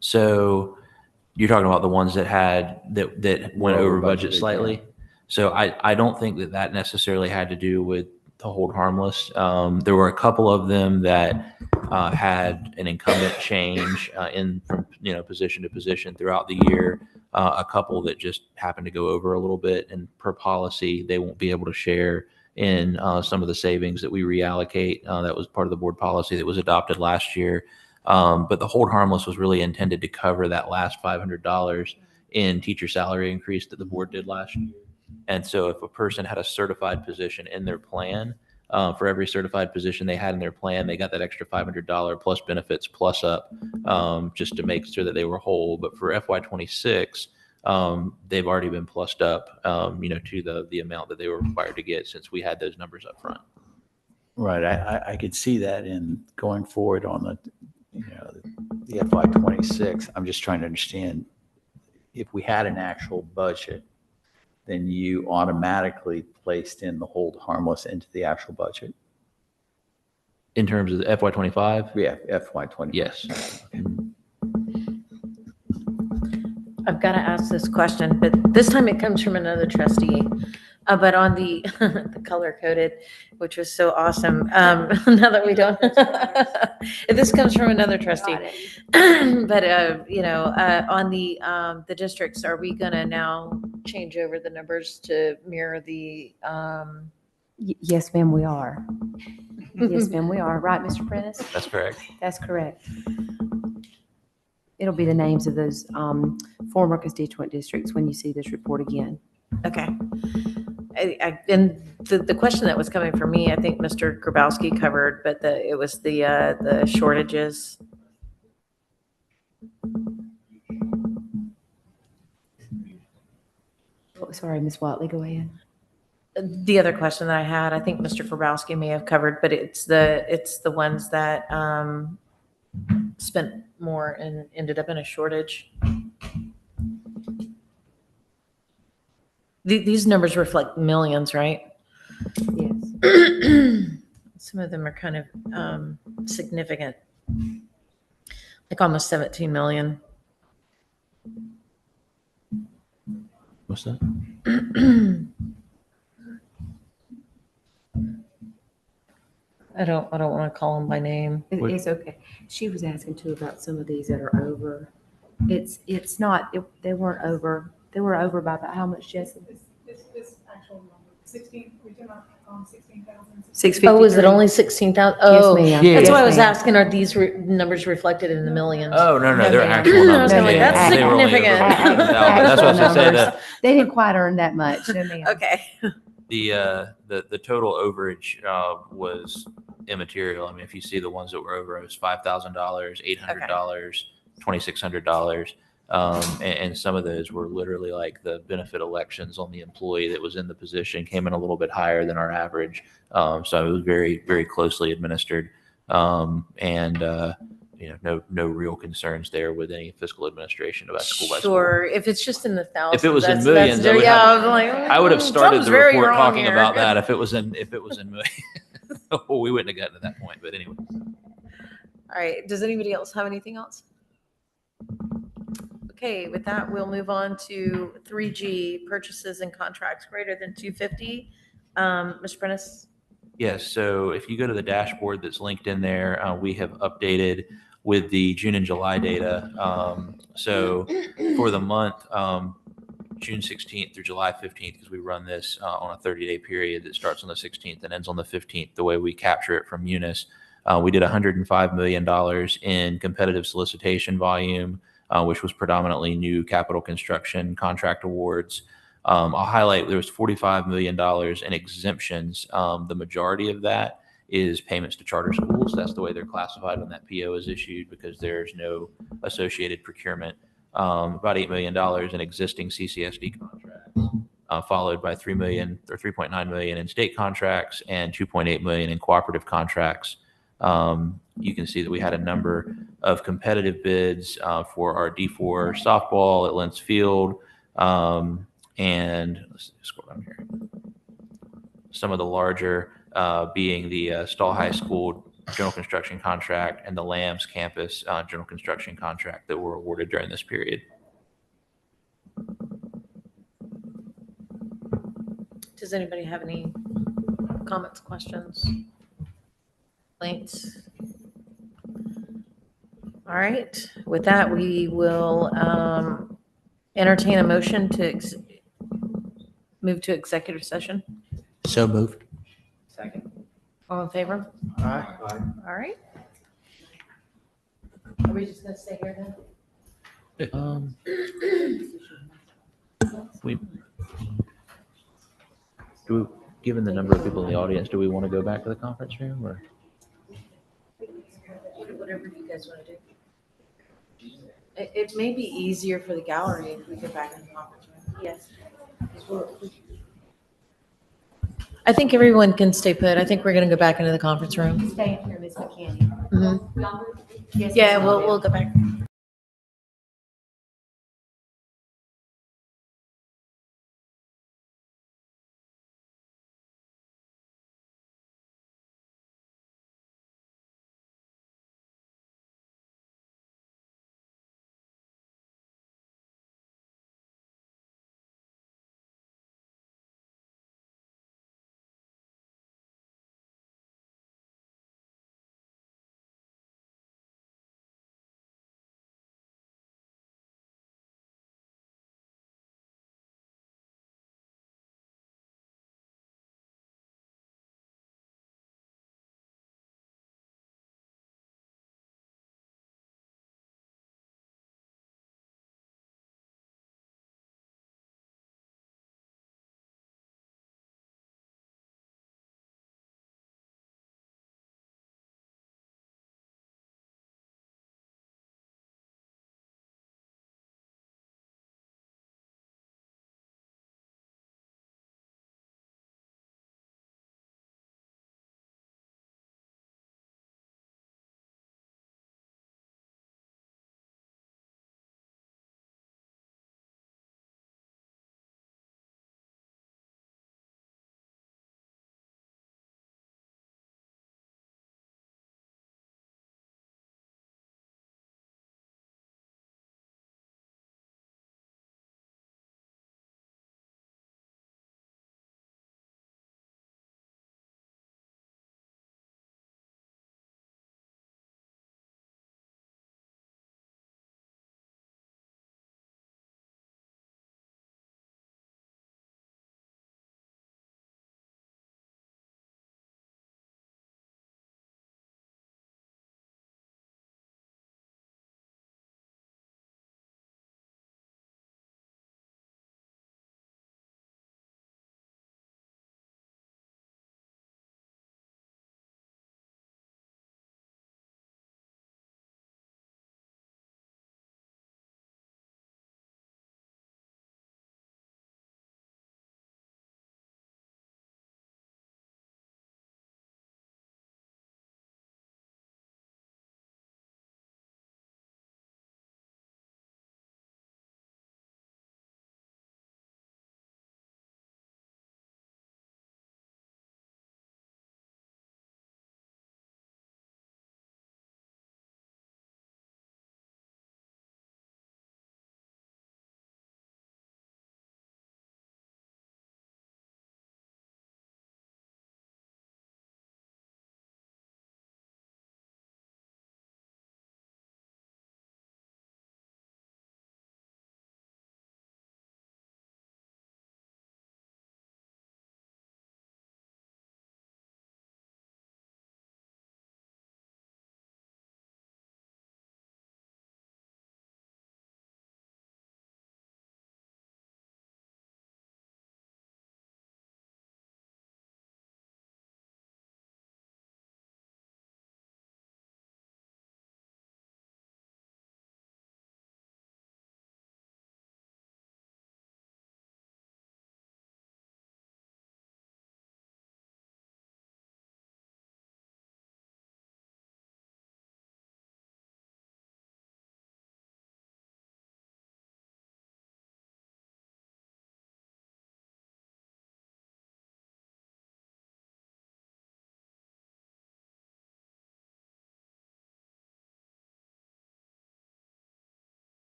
So you're talking about the ones that went over budget budgeted, slightly. yeah. So I don't think that necessarily had to do with the hold harmless. There were a couple of them that had an incumbent change from position to position throughout the year. A couple that just happened to go over a little bit, and per policy, they won't be able to share in some of the savings that we reallocate. That was part of the board policy that was adopted last year. But the hold harmless was really intended to cover that last $500 in teacher salary increase that the board did last year. And so if a person had a certified position in their plan, for every certified position they had in their plan, they got that extra $500 plus benefits plus up, just to make sure that they were whole. But for FY26, they've already been plussed up, to the amount that they were required to get since we had those numbers up front. Right. I could see that in going forward on the FY26. I'm just trying to understand if we had an actual budget, then you automatically placed in the hold harmless into the actual budget. In terms of the FY25? Yeah, FY20. Yes. I've got to ask this question, but this time it comes from another trustee. But on the the color coded, which was so awesome. Now that we don't, this comes from another trustee. But on the districts, are we gonna now change over the numbers to mirror the? Yes, ma'am, we are. Yes, ma'am, we are. Right, Mr. Prentice? That's correct. That's correct. It'll be the names of those former constituent districts when you see this report again. Okay. And the question that was coming from me, I think Mr. Grabowski covered, but it was the shortages. Oh, sorry, Ms. Watley, go ahead. The other question that I had, I think Mr. Grabowski may have covered, but it's the ones that spent more and ended up in a shortage. These numbers reflect millions, right? Yes. Some of them are kind of significant, like almost 17 million. What's that? I don't want to call them by name. It's okay. She was asking too about some of these that are over. It's not, they weren't over. They were over by about how much, Jesse? This actual number, 16, we did not, 16,000. 653. Oh, is it only 16,000? Oh, Yes, ma'am. Yeah. that's Yes, why I was ma'am. asking, are these numbers reflected in the millions? Oh, no, they're ma'am. actual I numbers. was gonna be like, Yeah, that's they were only over significant. 11,000. That's what I was gonna say. Numbers. They didn't quite earn that much. No, ma'am. Okay. The total overage was immaterial. I mean, if you see the ones that were over, it was $5,000, $800, $2,600. And some of those were literally like the benefit elections on the employee that was in the position came in a little bit higher than our average. So it was very, very closely administered. No real concerns there with any fiscal administration about school by school. Sure. If it's just in the thousands. If it was in that's millions, I I would have started something's the very report wrong talking here. about that if it was in millions. Well, we wouldn't have gotten to that point, but anyway. All right. Does anybody else have anything else? Okay, with that, we'll move on to 3G, purchases and contracts greater than 250. Mr. Prentice? Yes, so if you go to the dashboard that's linked in there, we have updated with the June and July data. So for the month, June 16th through July 15th, because we run this on a 30-day period that starts on the 16th and ends on the 15th, the way we capture it from Munis. We did $105 million in competitive solicitation volume, which was predominantly new capital construction contract awards. I'll highlight there was $45 million in exemptions. The majority of that is payments to charter schools. That's the way they're classified when that PO is issued because there's no associated procurement. About $8 million in existing CCSD contracts, followed by $3 million or $3.9 million in state contracts and $2.8 million in cooperative contracts. You can see that we had a number of competitive bids for our D4 softball at Lentz Field. And let's scroll down here. Some of the larger being the Stall High School general construction contract and the Lambs campus general construction contract that were awarded during this period. Does anybody have any comments, questions, complaints? All right, with that, we will entertain a motion to move to executive session. So moved. Second. All in favor? Aye. All right. Are we just gonna stay here then? Given the number of people in the audience, do we want to go back to the conference room or? Whatever you guys want to do. It may be easier for the gallery if we get back in the conference room. Yes. I think everyone can stay put. I think we're going to go back into the conference room. Stay in here, Ms. McKinney. Mhm. Yeah, we'll go back.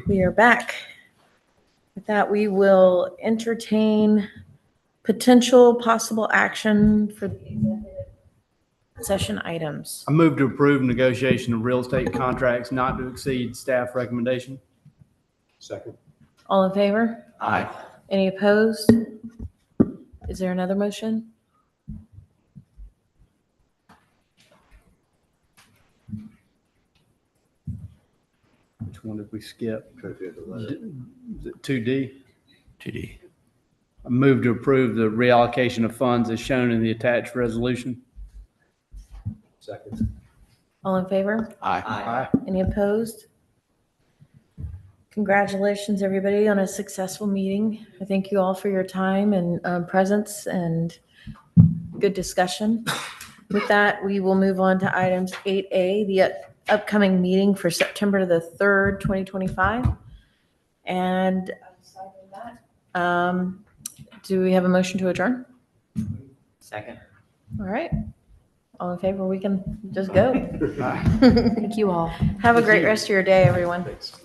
We are back. With that, we will entertain potential possible action for the executive session items. I move to approve negotiation of real estate contracts not to exceed staff recommendation. Second. All in favor? Aye. Any opposed? Is there another motion? Which one did we skip? Trying to figure the letter. Is it 2D? 2D. I move to approve the reallocation of funds as shown in the attached resolution. Second. All in favor? Aye. Any opposed? Congratulations, everybody, on a successful meeting. I thank you all for your time and presence and good discussion. With that, we will move on to items 8A, the upcoming meeting for September the 3rd, 2025. And aside from that, do we have a motion to adjourn? Second. All right. All in favor, we can just go. Thank you all. Have a great rest of your day, everyone. Thanks.